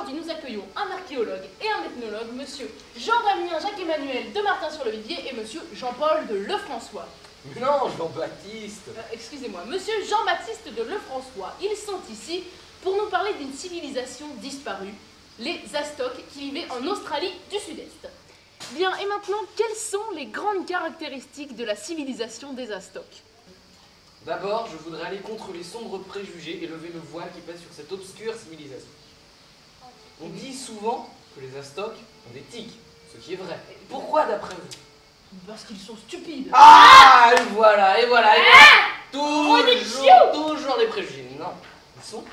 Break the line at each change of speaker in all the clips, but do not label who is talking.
aujourd'hui nous accueillons un archéologue et un ethnologue, monsieur Jean-Damien Jacques-Emmanuel de Martin-sur-le-Vivier et monsieur Jean-Paul de Lefrançois.
Non, Jean-Baptiste.
Excusez-moi, monsieur Jean-Baptiste de Lefrançois. Ils sont ici pour nous parler d'une civilisation disparue, les Aztèques qui vivaient en Australie du Sud-Est. Bien, et maintenant, quelles sont les grandes caractéristiques de la civilisation des Aztèques?
D'abord, je voudrais aller contre les sombres préjugés et lever le voile qui pèse sur cette obscure civilisation. On dit souvent que les Aztèques ont des tics, ce qui est vrai. Pourquoi d'après vous?
Parce qu'ils sont stupides.
Ah, et voilà, et voilà, et voilà. Toujours des préjugés. Non, ils sont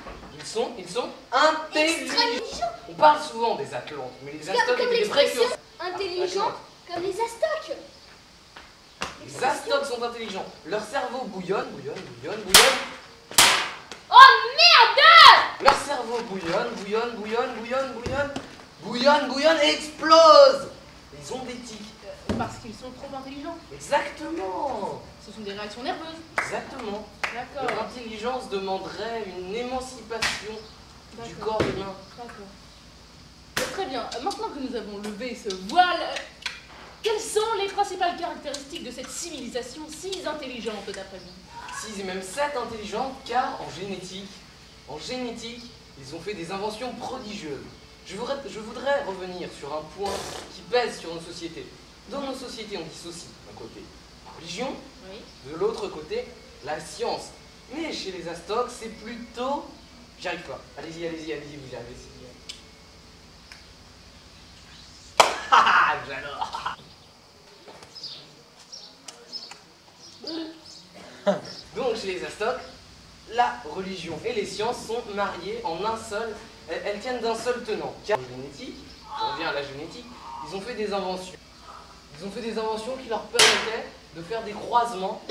intelligents. On parle souvent des Atlantes, mais les Aztèques étaient des précurseurs.
Intelligents comme les Aztèques.
Les Aztèques sont intelligents. Leur cerveau bouillonne.
Oh merde!
Leur cerveau bouillonne et explose. Ils ont des tics.
Parce qu'ils sont trop intelligents.
Exactement.
Ce sont des réactions nerveuses.
Exactement.
D'accord.
Leur intelligence demanderait une émancipation du corps humain.
D'accord. Très bien. Maintenant que nous avons levé ce voile, quelles sont les principales caractéristiques de cette civilisation si intelligente d'après vous?
6 et même 7 intelligentes, car en génétique, ils ont fait des inventions prodigieuses. Je voudrais revenir sur un point qui pèse sur nos sociétés. Dans nos sociétés, on dissocie d'un côté la religion,
Oui.
de l'autre côté la science. Mais chez les Aztèques, c'est plutôt... J'y arrive pas. Allez-y, vous y arrivez. Ah, j'adore. Donc chez les Aztèques, la religion et les sciences sont mariées en un seul, elles tiennent d'un seul tenant. Car la génétique, on revient à la génétique, ils ont fait des inventions. Qui leur permettaient de faire des croisements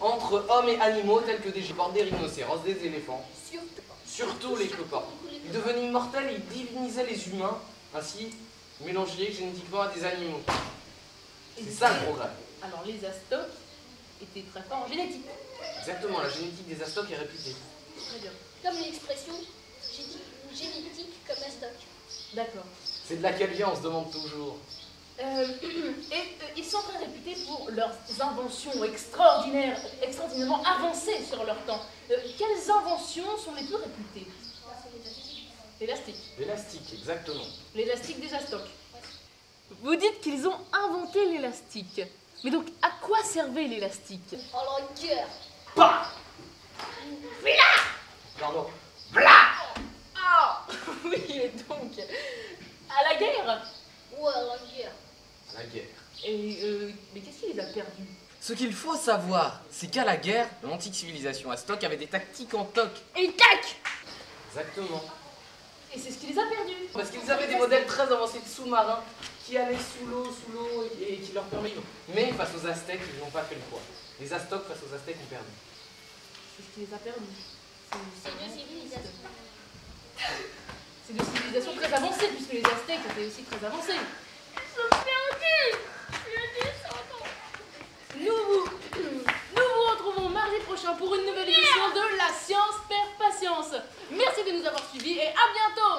entre hommes et animaux tels que des gépards, des rhinocéros, des éléphants. Surtout les clopards. Ils devenaient immortels et ils divinisaient les humains, ainsi mélangés génétiquement à des animaux. C'est ça le progrès.
Alors les Aztèques étaient très forts en génétique.
Exactement, la génétique des Aztèques est réputée.
Très bien.
Comme l'expression génétique comme Aztèque.
D'accord.
C'est de laquelle vient, on se demande toujours.
Ils sont très réputés pour leurs inventions extraordinairement avancées sur leur temps. Quelles inventions sont les plus réputées? L'élastique.
L'élastique, exactement.
L'élastique des Aztèques. Vous dites qu'ils ont inventé l'élastique. Mais donc, à quoi servait l'élastique?
Oh la guerre.
Bah Pardon.
Ah oui, et donc, à la guerre.
Ouais, la guerre.
La guerre.
Mais qu'est-ce qui les a perdus?
Ce qu'il faut savoir, c'est qu'à la guerre, l'antique civilisation aztèque avait des tactiques en toc.
Et tac.
Exactement.
Et c'est ce qui les a perdus.
Parce qu'ils avaient des modèles très avancés de sous-marins qui allaient sous l'eau et qui leur permettaient. Mais face aux Aztèques, ils n'ont pas fait le poids. Les Aztèques face aux Aztèques ont perdu.
C'est ce qui les a perdus.
C'est deux civilisations.
C'est deux civilisations très avancées, puisque les Aztèques étaient aussi très avancés.
Ils sont perdus.
Nous vous retrouvons mardi prochain pour une nouvelle édition de La Science perd patience. Merci de nous avoir suivis et à bientôt.